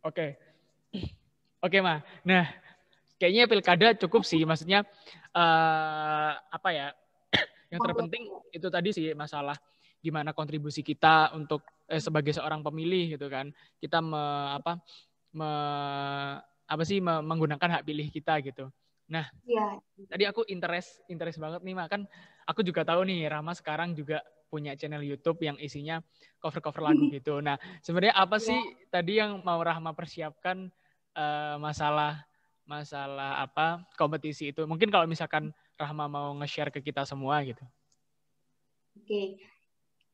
Oke. Oke, Ma. Nah, kayaknya pilkada cukup sih. Maksudnya apa ya? Yang terpenting itu tadi sih masalah gimana kontribusi kita untuk sebagai seorang pemilih gitu kan. Kita menggunakan hak pilih kita gitu. Nah, Ya. tadi aku interest banget nih, Ma. Kan aku juga tahu nih Rama sekarang juga punya channel YouTube yang isinya cover-cover lagu gitu. Nah, sebenarnya apa Ya. sih tadi yang mau Rahma persiapkan masalah apa kompetisi itu? Mungkin kalau misalkan Rahma mau nge-share ke kita semua gitu. Oke.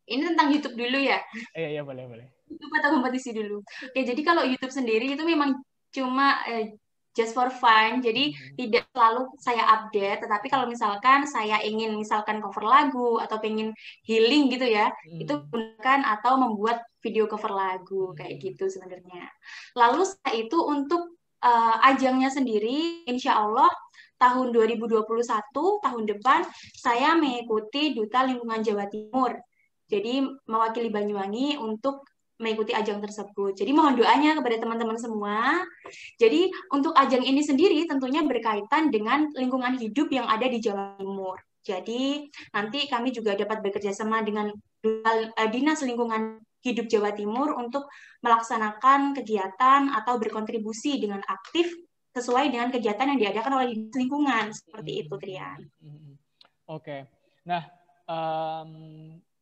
Ini tentang YouTube dulu ya. Iya, boleh. YouTube atau kompetisi dulu. Oke, jadi kalau YouTube sendiri itu memang cuma just for fun, jadi tidak selalu saya update, tetapi kalau misalkan saya ingin misalkan cover lagu atau pengen healing gitu ya, itu gunakan atau membuat video cover lagu kayak gitu sebenarnya. Lalu setelah itu untuk ajangnya sendiri, insya Allah tahun 2021, tahun depan, saya mengikuti Duta Lingkungan Jawa Timur. Jadi mewakili Banyuwangi untuk mengikuti ajang tersebut. Jadi mohon doanya kepada teman-teman semua. Jadi untuk ajang ini sendiri tentunya berkaitan dengan lingkungan hidup yang ada di Jawa Timur. Jadi nanti kami juga dapat bekerja sama dengan Dinas Lingkungan Hidup Jawa Timur untuk melaksanakan kegiatan atau berkontribusi dengan aktif sesuai dengan kegiatan yang diadakan oleh Dinas Lingkungan. Seperti itu, Trian. Oke. Nah,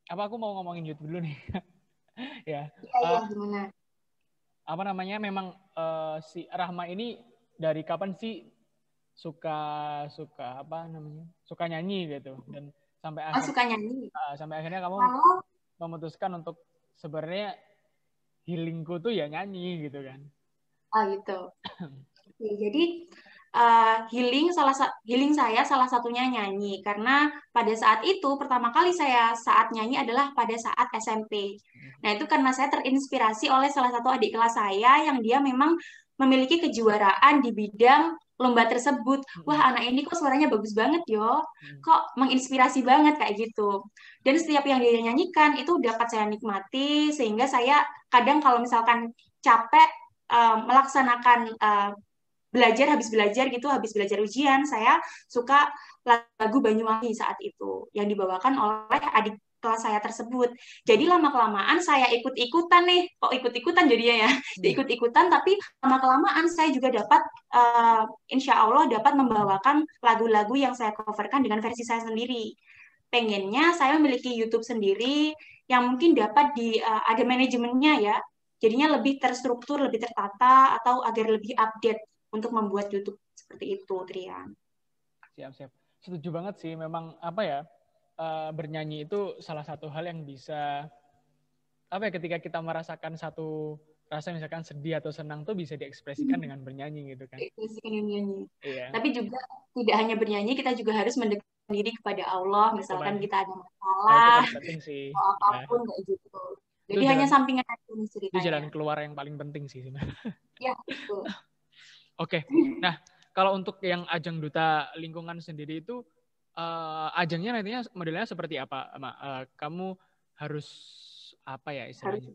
apa aku mau ngomongin YouTube dulu nih? Ya. Iya, gimana? Apa namanya? Memang si Rahma ini dari kapan sih suka apa namanya? Suka nyanyi gitu dan Oh, suka nyanyi. sampai akhirnya kamu Kalau memutuskan untuk sebenarnya healingku tuh ya nyanyi gitu kan. oh gitu. Oke, jadi healing saya salah satunya nyanyi karena pada saat itu pertama kali saya saat nyanyi adalah pada saat SMP. Nah, itu karena saya terinspirasi oleh salah satu adik kelas saya yang dia memang memiliki kejuaraan di bidang lomba tersebut. Wah, anak ini kok suaranya bagus banget yo. Kok menginspirasi banget kayak gitu. Dan setiap yang dia nyanyikan itu dapat saya nikmati sehingga saya kadang kalau misalkan capek melaksanakan habis belajar ujian, saya suka lagu Banyuwangi saat itu yang dibawakan oleh adik kelas saya tersebut. Jadi lama-kelamaan saya ikut-ikutan nih, kok ikut-ikutan jadinya ya, ikut-ikutan, tapi lama-kelamaan saya juga dapat, insya Allah dapat membawakan lagu-lagu yang saya coverkan dengan versi saya sendiri. Pengennya saya memiliki YouTube sendiri yang mungkin dapat ada manajemennya ya, jadinya lebih terstruktur, lebih tertata, atau agar lebih update untuk membuat YouTube seperti itu, Trian. Siap. Setuju banget sih. Memang apa ya, bernyanyi itu salah satu hal yang bisa apa ya, ketika kita merasakan satu rasa misalkan sedih atau senang tuh bisa diekspresikan dengan bernyanyi gitu kan. Nyanyi. Iya. Tapi juga tidak hanya bernyanyi, kita juga harus mendekatkan diri kepada Allah. Misalkan kita ada Itu masalah, paling penting sih. atau apapun kayak gitu. Itu Jadi hanya sampingan aja itu jalan ceritanya. keluar yang paling penting sih sebenarnya. Ya, betul. Oke. Nah, kalau untuk yang ajang Duta Lingkungan sendiri itu ajangnya nantinya modelnya seperti apa, Ma? Kamu harus apa ya istilahnya?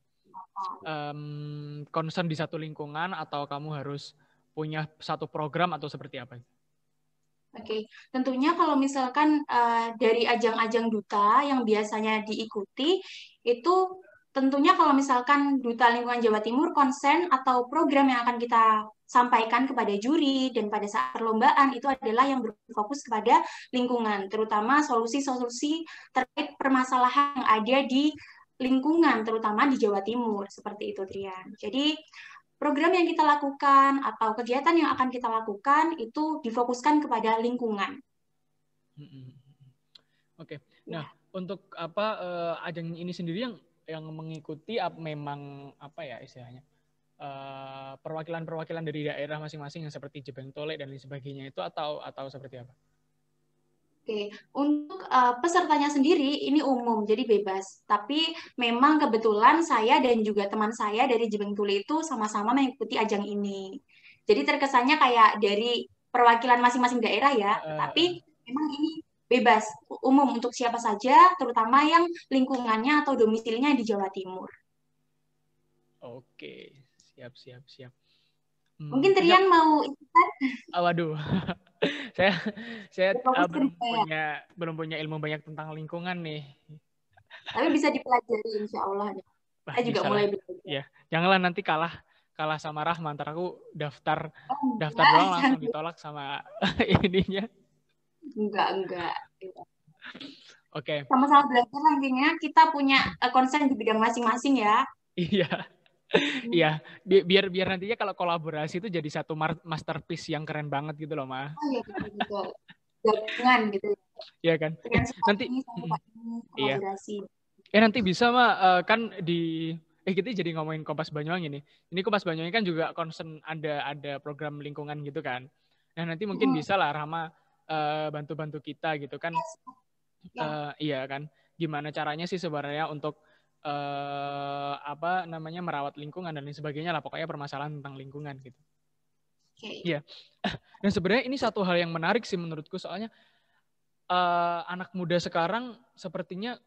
Concern di satu lingkungan atau kamu harus punya satu program atau seperti apa? Oke, tentunya kalau misalkan dari ajang-ajang duta yang biasanya diikuti, itu tentunya kalau misalkan Duta Lingkungan Jawa Timur konsen atau program yang akan kita sampaikan kepada juri dan pada saat perlombaan itu adalah yang berfokus kepada lingkungan, terutama solusi-solusi terkait permasalahan yang ada di lingkungan, terutama di Jawa Timur, seperti itu, Trian. Jadi, program yang kita lakukan atau kegiatan yang akan kita lakukan itu difokuskan kepada lingkungan. Oke. Nah, untuk apa ajang ini sendiri yang mengikuti memang apa ya istilahnya perwakilan-perwakilan dari daerah masing-masing yang seperti Jebeng Tole dan lain sebagainya itu atau seperti apa? Oke, untuk pesertanya sendiri ini umum, jadi bebas. Tapi memang kebetulan saya dan juga teman saya dari Jebeng Tule itu sama-sama mengikuti ajang ini. Jadi terkesannya kayak dari perwakilan masing-masing daerah ya, tetapi memang ini bebas, umum untuk siapa saja, terutama yang lingkungannya atau domisilinya di Jawa Timur. Oke, Siap. Mungkin Punya, Trian mau ikutan waduh, saya fokus kerja, belum punya ilmu banyak tentang lingkungan nih. tapi bisa dipelajari insya Allah. Wah, Saya juga bisa lah. mulai belajar. Ya, janganlah nanti kalah sama Rahma. Ntar aku daftar Enggak, doang langsung ditolak sama ininya. enggak. Oke. Sama-sama belajar lah intinya. Kita punya konsen di bidang masing-masing ya. Iya. Iya, biar nantinya kalau kolaborasi itu jadi satu masterpiece yang keren banget gitu loh, Ma. Oh iya, betul. Gabungan gitu. Iya kan? Dengan suka Nanti ini sama suka ini iya. kolaborasi. Nanti bisa, Ma, kan di kita jadi ngomongin Kompas Banyuwangi nih. Ini Kompas Banyuwangi kan juga concern ada program lingkungan gitu kan. Nah, nanti mungkin bisa lah Rama bantu-bantu kita gitu kan. Iya kan. Gimana caranya sih sebenarnya untuk merawat lingkungan dan lain sebagainya lah, pokoknya permasalahan tentang lingkungan gitu. Iya. Dan sebenarnya ini satu hal yang menarik sih menurutku, soalnya anak muda sekarang sepertinya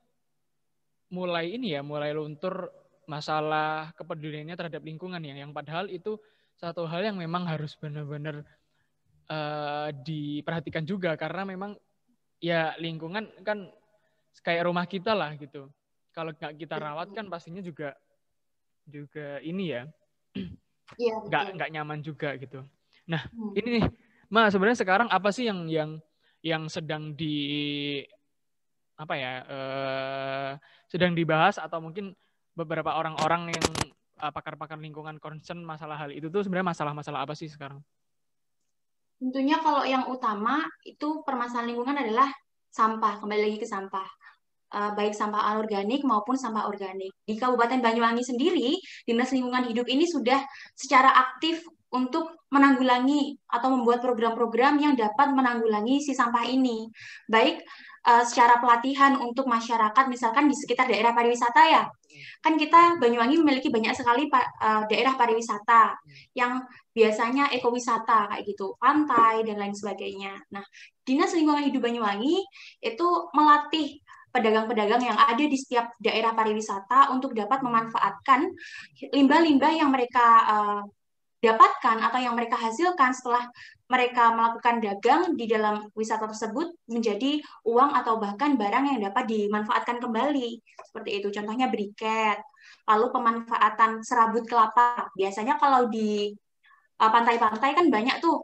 mulai luntur masalah kepeduliannya terhadap lingkungan ya, yang padahal itu satu hal yang memang harus benar-benar diperhatikan juga, karena memang ya lingkungan kan kayak rumah kita lah gitu. Kalau nggak kita rawat kan pastinya juga ini ya, nggak nyaman juga gitu. Nah, ini nih, Ma, sebenarnya sekarang apa sih yang sedang sedang dibahas, atau mungkin beberapa orang-orang yang pakar-pakar lingkungan concern masalah hal itu tuh sebenarnya masalah-masalah apa sih sekarang? Tentunya kalau yang utama itu permasalahan lingkungan adalah sampah, kembali lagi ke sampah. Baik sampah anorganik maupun sampah organik. Di Kabupaten Banyuwangi sendiri, Dinas Lingkungan Hidup ini sudah secara aktif untuk menanggulangi atau membuat program-program yang dapat menanggulangi si sampah ini. Baik secara pelatihan untuk masyarakat, misalkan di sekitar daerah pariwisata ya. Kan kita Banyuwangi memiliki banyak sekali daerah pariwisata yang biasanya ekowisata kayak gitu, pantai dan lain sebagainya. Nah, Dinas Lingkungan Hidup Banyuwangi itu melatih pedagang-pedagang yang ada di setiap daerah pariwisata untuk dapat memanfaatkan limbah-limbah yang mereka dapatkan atau yang mereka hasilkan setelah mereka melakukan dagang di dalam wisata tersebut menjadi uang atau bahkan barang yang dapat dimanfaatkan kembali. Seperti itu, contohnya briket. Lalu pemanfaatan serabut kelapa. Biasanya kalau di pantai-pantai kan banyak tuh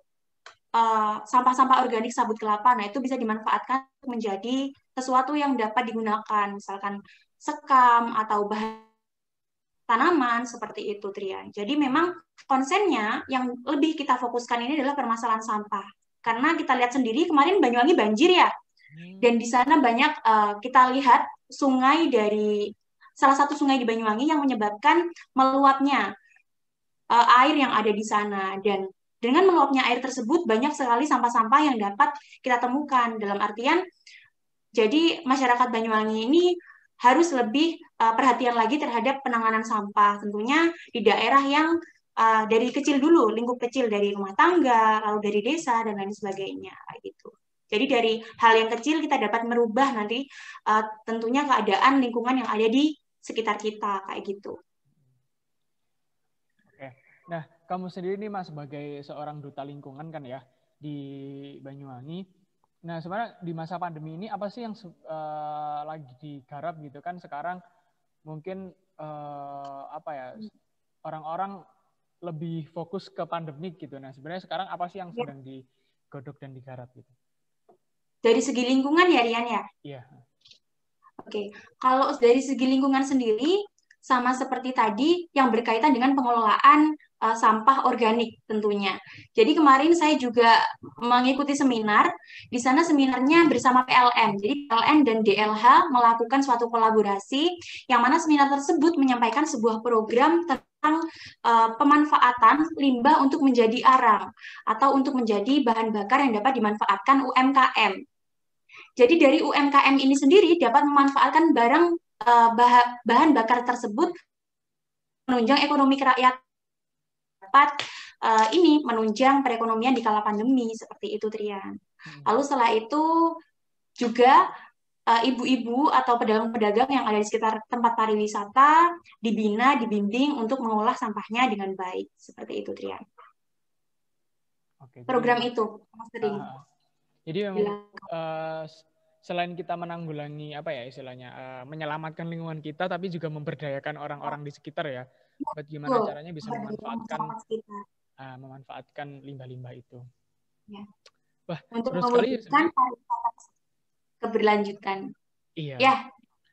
sampah-sampah organik sabut kelapa. Nah, itu bisa dimanfaatkan menjadi sesuatu yang dapat digunakan, misalkan sekam atau bahan tanaman, seperti itu, Trian. Jadi memang konsennya yang lebih kita fokuskan ini adalah permasalahan sampah. Karena kita lihat sendiri kemarin Banyuwangi banjir ya, dan di sana banyak kita lihat salah satu sungai di Banyuwangi yang menyebabkan meluapnya air yang ada di sana. Dan dengan meluapnya air tersebut, banyak sekali sampah-sampah yang dapat kita temukan. Dalam artian, jadi masyarakat Banyuwangi ini harus lebih perhatian lagi terhadap penanganan sampah. Tentunya di daerah yang dari kecil dulu, lingkup kecil dari rumah tangga, lalu dari desa, dan lain sebagainya. Gitu. Jadi dari hal yang kecil kita dapat merubah nanti tentunya keadaan lingkungan yang ada di sekitar kita, kayak gitu. Nah, kamu sendiri nih Mas sebagai seorang duta lingkungan kan ya di Banyuwangi. Nah, sebenarnya di masa pandemi ini apa sih yang lagi digarap gitu kan sekarang? Mungkin orang-orang lebih fokus ke pandemik gitu. Nah, sebenarnya sekarang apa sih yang sedang digodok dan digarap gitu? Dari segi lingkungan ya, Rian ya? Iya. Oke, kalau dari segi lingkungan sendiri, sama seperti tadi yang berkaitan dengan pengelolaan sampah organik tentunya. Jadi kemarin saya juga mengikuti seminar, di sana seminarnya bersama PLN. Jadi PLN dan DLH melakukan suatu kolaborasi, yang mana seminar tersebut menyampaikan sebuah program tentang pemanfaatan limbah untuk menjadi arang, atau untuk menjadi bahan bakar yang dapat dimanfaatkan UMKM. Jadi dari UMKM ini sendiri dapat memanfaatkan bahan bakar tersebut menunjang ekonomi rakyat, dapat menunjang perekonomian di kala pandemi, seperti itu, Trian. Lalu setelah itu juga ibu-ibu atau pedagang-pedagang yang ada di sekitar tempat pariwisata dibina, dibimbing untuk mengolah sampahnya dengan baik. Seperti itu, Trian. Oke, jadi Program memang, itu sering jadi memang dilakukan. selain kita menanggulangi apa ya istilahnya menyelamatkan lingkungan kita, tapi juga memberdayakan orang-orang di sekitar ya. Bagaimana Betul, caranya bisa masyarakat sekitar. memanfaatkan limbah-limbah itu. Ya. Wah, Untuk seru sekali ya mewujudkan sebenarnya. pariwisata keberlanjutan. Iya, Ya,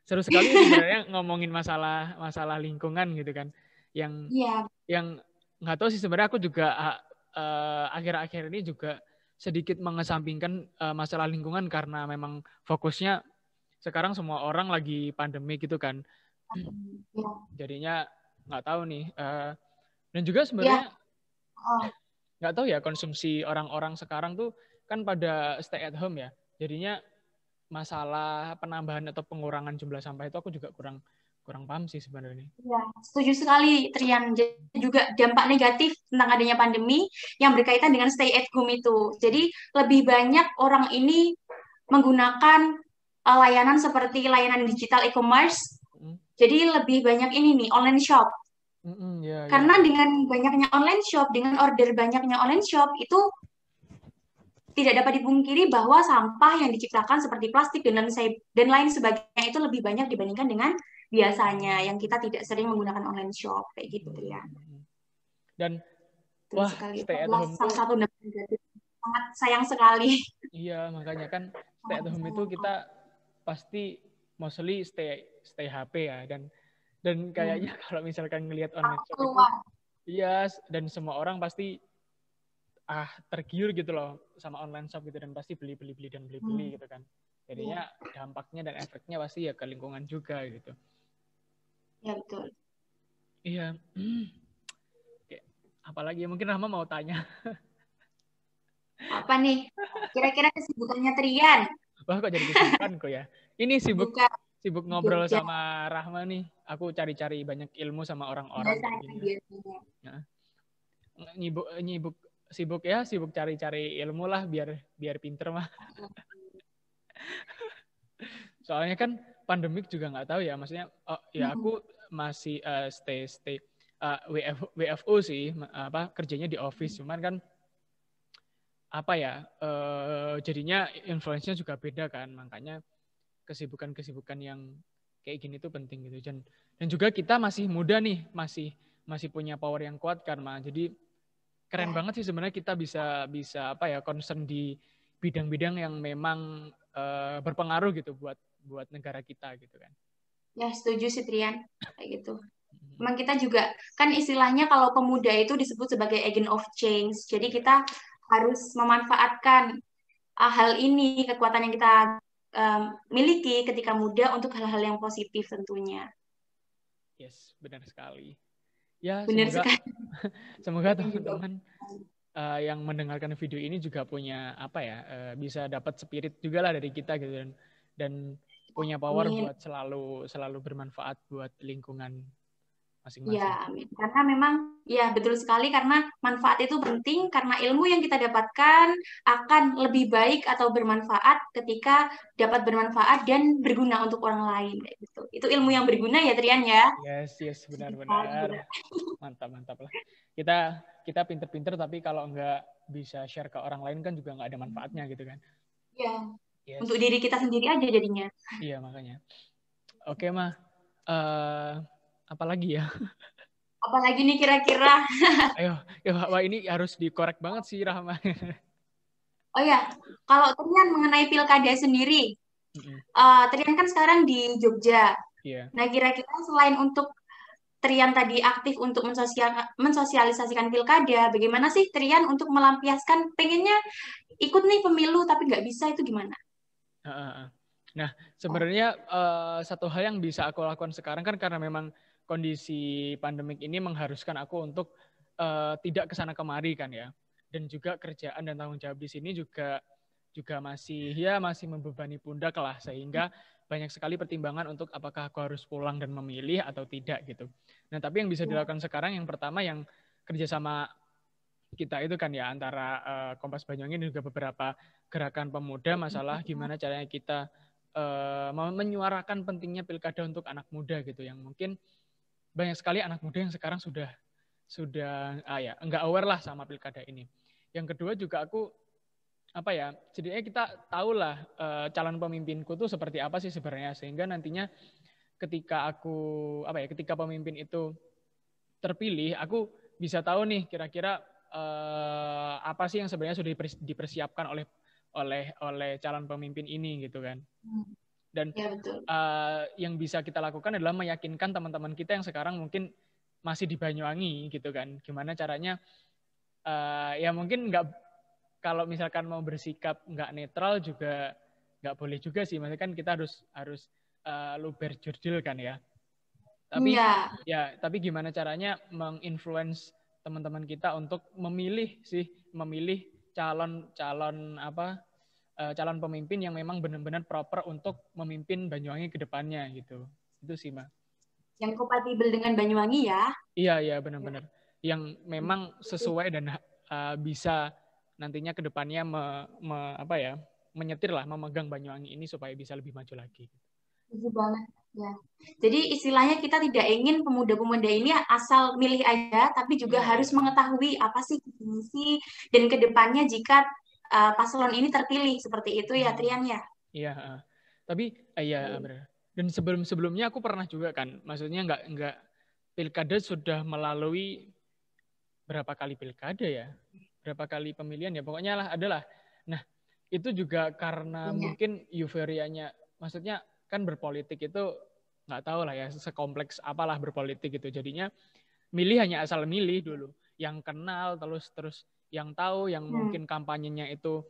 seru sekali sebenarnya ngomongin masalah lingkungan gitu kan. Yang iya, yang nggak tahu sih sebenarnya aku juga akhir-akhir ini juga sedikit mengesampingkan masalah lingkungan karena memang fokusnya sekarang semua orang lagi pandemi gitu kan. ya, Jadinya nggak tahu nih. Dan juga ya. sebenarnya Oh, nggak tahu ya konsumsi orang-orang sekarang tuh kan pada stay at home ya. Jadinya masalah penambahan atau pengurangan jumlah sampah itu aku juga kurang paham sih sebenarnya. ya, setuju sekali, Trian. Jadi juga dampak negatif tentang adanya pandemi yang berkaitan dengan stay at home itu. Jadi lebih banyak orang ini menggunakan layanan seperti layanan digital e-commerce. Jadi lebih banyak ini nih, online shop. Ya, ya. Karena dengan banyaknya online shop, dengan order banyaknya online shop, itu tidak dapat dipungkiri bahwa sampah yang diciptakan seperti plastik dan lain sebagainya itu lebih banyak dibandingkan dengan biasanya yang kita tidak sering menggunakan online shop kayak gitu ya. Dan Betul wah, sekali. Itu stay at adalah home salah tuh satu dampak negatif. Sangat sayang sekali. iya, makanya kan stay Sangat at home itu disayangkan. kita pasti mostly stay HP ya dan Hmm. kayaknya kalau misalkan ngelihat online Takut shop itu keluar. iya dan semua orang pasti tergiur gitu loh sama online shop gitu dan pasti beli Hmm. gitu kan. Ya, Jadinya dampaknya dan efeknya pasti ya ke lingkungan juga gitu. ya betul. Iya. Oke. Apalagi mungkin Rahma mau tanya. Apa nih? Kira-kira kesibukannya Trian? Wah, kok jadi kesibukan kok ya. Ini Bukan sibuk di ngobrol Jogja sama Rahma nih. Aku cari-cari banyak ilmu sama orang-orang kayak biasanya gini ya. biasanya. Nah, sibuk cari-cari ilmu lah biar pinter mah. Soalnya kan pandemik juga nggak tahu ya. Maksudnya ya Hmm. aku masih stay WFO sih apa kerjanya di office cuman kan apa ya jadinya influence-nya juga beda kan makanya kesibukan-kesibukan yang kayak gini tuh penting gitu dan juga kita masih muda nih masih punya power yang kuat kan Ma. Jadi keren Ya. banget sih sebenarnya kita bisa bisa apa ya concern di bidang-bidang yang memang berpengaruh gitu buat negara kita gitu kan. Ya, setuju sih Trian. Kayak gitu. Memang kita juga, kan istilahnya kalau pemuda itu disebut sebagai agent of change. Jadi kita harus memanfaatkan hal ini, kekuatan yang kita miliki ketika muda untuk hal-hal yang positif tentunya. Yes, benar sekali. Ya, Benar semoga sekali. semoga Yang juga. teman-teman yang mendengarkan video ini juga punya apa ya bisa dapat spirit juga lah dari kita gitu dan punya power Amin. buat selalu bermanfaat buat lingkungan masing-masing. Ya, amin. Karena memang, ya betul sekali karena manfaat itu penting karena ilmu yang kita dapatkan akan lebih baik atau bermanfaat ketika dapat bermanfaat dan berguna untuk orang lain kayak gitu. Itu ilmu yang berguna ya Trian ya. Yes, benar-benar. Mantap lah. Kita pinter-pinter tapi kalau nggak bisa share ke orang lain kan juga nggak ada manfaatnya gitu kan. Ya, untuk Yes, diri kita sendiri aja jadinya. iya makanya. Oke mah, eh apa lagi ya? Apalagi nih kira-kira. Ayo, ya, wah ini harus dikorek banget sih Rahma. Oh ya, kalau Trian mengenai pilkada sendiri, Trian kan sekarang di Jogja. Iya. Nah, kira-kira selain untuk Trian tadi aktif untuk mensosialisasikan pilkada, bagaimana sih Trian untuk melampiaskan pengennya ikut nih pemilu tapi nggak bisa itu gimana? Nah, sebenarnya satu hal yang bisa aku lakukan sekarang kan karena memang kondisi pandemik ini mengharuskan aku untuk tidak kesana kemari kan ya, dan juga kerjaan dan tanggung jawab di sini juga masih membebani pundak lah sehingga banyak sekali pertimbangan untuk apakah aku harus pulang dan memilih atau tidak gitu. Nah, tapi yang bisa dilakukan sekarang yang pertama yang kerjasama kita itu kan ya antara Kompas Banyuwangi dan juga beberapa gerakan pemuda masalah gimana caranya kita menyuarakan pentingnya pilkada untuk anak muda gitu, yang mungkin banyak sekali anak muda yang sekarang sudah enggak aware lah sama pilkada ini. Yang kedua juga aku jadinya kita tahulah calon pemimpinku tuh seperti apa sih sebenarnya, sehingga nantinya ketika ketika pemimpin itu terpilih, aku bisa tahu nih kira-kira apa sih yang sebenarnya sudah dipersiapkan oleh calon pemimpin ini gitu kan. Dan ya, betul. Yang bisa kita lakukan adalah meyakinkan teman-teman kita yang sekarang mungkin masih di Banyuwangi gitu kan. Gimana caranya ya mungkin kalau misalkan mau bersikap nggak netral juga nggak boleh juga sih. Maksudnya kan kita harus luber jurdil kan ya. Tapi gimana caranya menginfluence teman-teman kita untuk memilih calon pemimpin yang memang benar-benar proper untuk memimpin Banyuwangi ke depannya gitu. Itu sih, Ma. Yang kompatibel dengan Banyuwangi ya. Iya, benar-benar. Yang memang sesuai dan bisa nantinya ke depannya menyetir lah, memegang Banyuwangi ini supaya bisa lebih maju lagi. Setuju banget ya. Jadi istilahnya kita tidak ingin pemuda-pemuda ini asal milih aja, tapi juga harus mengetahui apa sih misi dan kedepannya jika paslon ini terpilih seperti itu ya, Trian ya. Iya, tapi benar. Dan sebelumnya aku pernah juga kan, maksudnya nggak pilkada sudah melalui berapa kali pilkada ya, berapa kali pemilihan ya, pokoknya lah adalah. Nah itu juga karena mungkin euforianya, maksudnya kan berpolitik itu nggak tahu lah ya sekompleks apalah berpolitik gitu, jadinya milih hanya asal milih dulu, yang kenal terus yang tahu, yang mungkin kampanyenya itu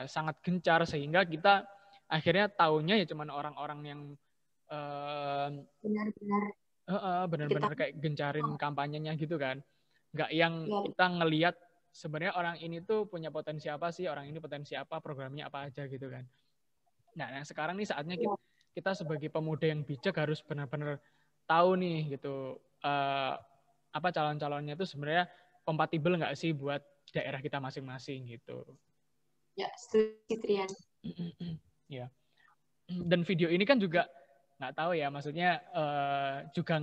sangat gencar, sehingga kita akhirnya taunya ya cuman orang-orang yang benar-benar kayak gencarin kampanyenya gitu kan, nggak yang kita ngelihat sebenarnya orang ini tuh punya potensi apa sih, orang ini potensi apa, programnya apa aja gitu kan. Nah sekarang nih saatnya kita sebagai pemuda yang bijak harus benar-benar tahu nih gitu calon-calonnya itu sebenarnya kompatibel nggak sih buat daerah kita masing-masing gitu. Ya, setuju Trian. Ya. Dan video ini kan juga nggak tahu ya, maksudnya juga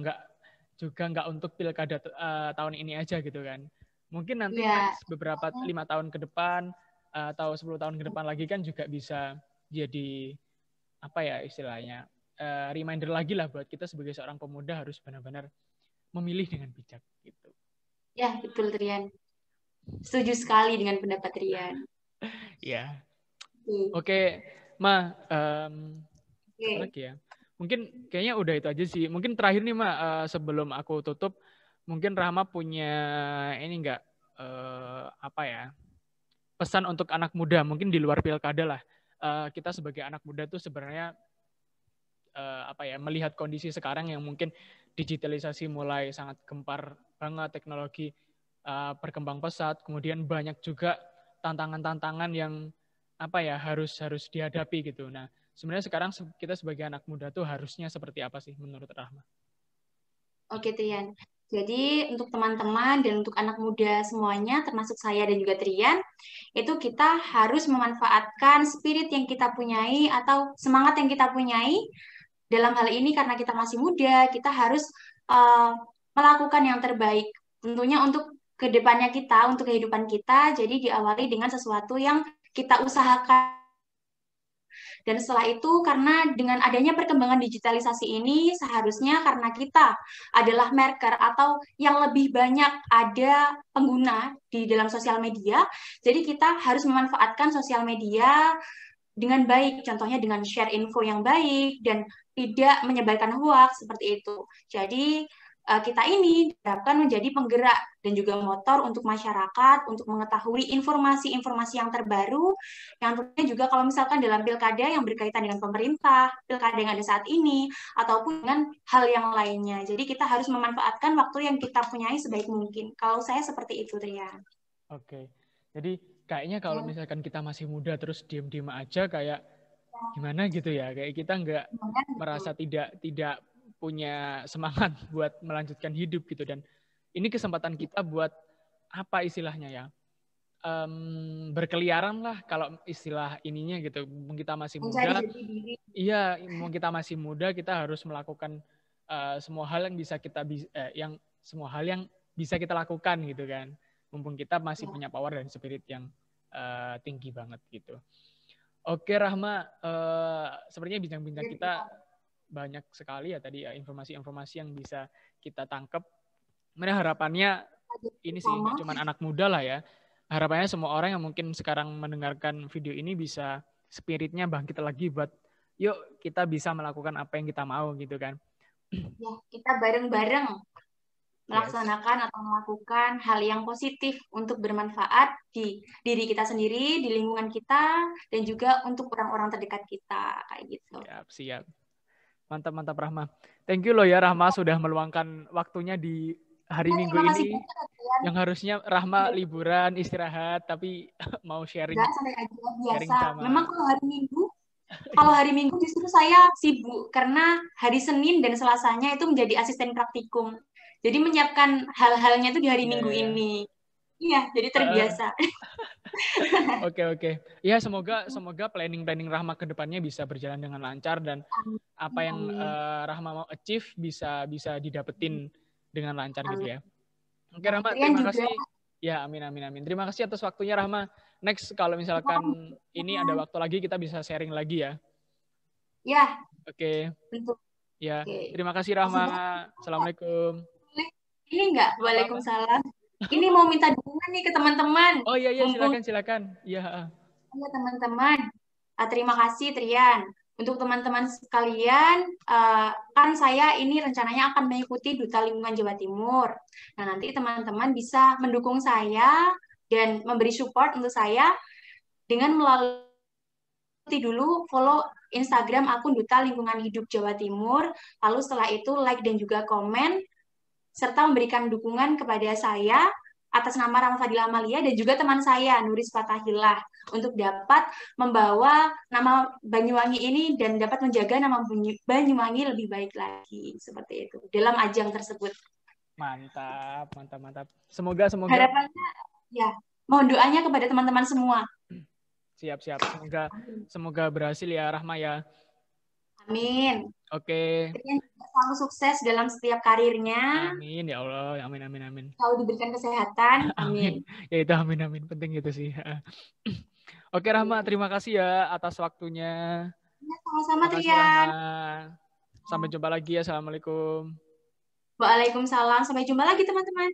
nggak untuk pilkada tahun ini aja gitu kan. Mungkin nanti beberapa 5 tahun ke depan atau 10 tahun ke depan lagi kan juga bisa jadi istilahnya reminder lagi lah buat kita sebagai seorang pemuda harus benar-benar memilih dengan bijak gitu. Ya, betul Trian. Setuju sekali dengan pendapat Trian. Ya. Oke, Ma, apa lagi ya? Mungkin kayaknya udah itu aja sih. Mungkin terakhir nih, Ma, sebelum aku tutup, mungkin Rahma punya ini enggak pesan untuk anak muda, mungkin di luar pilkada lah. Kita sebagai anak muda tuh sebenarnya melihat kondisi sekarang yang mungkin digitalisasi mulai sangat gempar banget, teknologi berkembang pesat, kemudian banyak juga tantangan-tantangan yang harus dihadapi gitu. Nah, sebenarnya sekarang kita sebagai anak muda tuh harusnya seperti apa sih menurut Rahma? Oke, Trian. Jadi untuk teman-teman dan untuk anak muda semuanya, termasuk saya dan juga Trian, itu kita harus memanfaatkan spirit yang kita punyai atau semangat yang kita punyai dalam hal ini karena kita masih muda, kita harus melakukan yang terbaik. Tentunya untuk kedepannya kita, untuk kehidupan kita, jadi diawali dengan sesuatu yang kita usahakan. Dan setelah itu, karena dengan adanya perkembangan digitalisasi ini, seharusnya karena kita adalah marker atau yang lebih banyak ada pengguna di dalam sosial media, jadi kita harus memanfaatkan sosial media dengan baik, contohnya dengan share info yang baik dan tidak menyebarkan hoax seperti itu. Jadi kita ini diharapkan menjadi penggerak dan juga motor untuk masyarakat untuk mengetahui informasi-informasi yang terbaru, yang tentunya juga kalau misalkan dalam pilkada yang berkaitan dengan pemerintah, pilkada yang ada saat ini, ataupun dengan hal yang lainnya. Jadi kita harus memanfaatkan waktu yang kita punyai sebaik mungkin. Kalau saya seperti itu, Trian. Oke, jadi kayaknya kalau misalkan kita masih muda terus diem-diem aja kayak gimana gitu ya, kayak kita nggak merasa tidak punya semangat buat melanjutkan hidup gitu. Dan ini kesempatan kita buat apa istilahnya ya, berkeliaran lah kalau istilah ininya gitu. Mumpung kita masih Mencari muda, jati diri. iya, mumpung kita masih muda, kita harus melakukan semua hal yang semua hal yang bisa kita lakukan gitu kan. Mumpung kita masih Ya. punya power dan spirit yang tinggi banget gitu. Oke Rahma, sepertinya bincang-bincang kita banyak sekali ya tadi ya, informasi-informasi yang bisa kita tangkap. Mana harapannya ini sih nggak cuma anak muda lah ya. Harapannya semua orang yang mungkin sekarang mendengarkan video ini bisa spiritnya bangkit lagi buat yuk kita bisa melakukan apa yang kita mau gitu kan. Ya, kita bareng-bareng melaksanakan atau melakukan hal yang positif untuk bermanfaat di diri kita sendiri, di lingkungan kita, dan juga untuk orang-orang terdekat kita kayak gitu. Siap. Mantap Rahma. Thank you loh ya Rahma sudah meluangkan waktunya di hari Minggu ini. Yang harusnya Rahma liburan, istirahat, tapi mau sharing. Enggak, santai aja, biasa. Sama... Memang kalau hari Minggu justru saya sibuk karena hari Senin dan Selasanya itu menjadi asisten praktikum. Jadi menyiapkan hal-halnya itu di hari Minggu ini. Iya, jadi terbiasa. Oke. Ya, semoga planning Rahma ke depannya bisa berjalan dengan lancar dan apa yang Rahma mau achieve bisa didapetin dengan lancar gitu ya. Oke Rahma, terima kasih. Ya, amin. Terima kasih atas waktunya Rahma. Next kalau misalkan ini ada waktu lagi kita bisa sharing lagi ya. Ya. Oke. Ya, terima kasih Rahma. Assalamualaikum. Ini enggak, waalaikumsalam. Ini mau minta dukungan nih ke teman-teman. Oh iya, silakan. Iya. Ya teman-teman, terima kasih Trian. Untuk teman-teman sekalian, kan saya ini rencananya akan mengikuti Duta Lingkungan Jawa Timur. Nah, nanti teman-teman bisa mendukung saya dan memberi support untuk saya dengan melalui dulu follow Instagram akun Duta Lingkungan Hidup Jawa Timur. Lalu setelah itu like dan juga komen, serta memberikan dukungan kepada saya atas nama Rahma Fadila Amalia dan juga teman saya Nuris Fatahillah untuk dapat membawa nama Banyuwangi ini dan dapat menjaga nama Banyuwangi lebih baik lagi seperti itu dalam ajang tersebut. Mantap. Semoga harapannya ya mohon doanya kepada teman-teman semua. Siap. Semoga berhasil ya Rahma ya. Amin. Oke. Selalu sukses dalam setiap karirnya. Amin ya Allah. Amin. Selalu diberikan kesehatan. Amin. Ya itu amin. Penting itu sih. Oke Rahma, terima kasih ya atas waktunya. Ya, sama-sama Trian. Sampai jumpa lagi ya. Assalamualaikum. Waalaikumsalam. Sampai jumpa lagi teman-teman.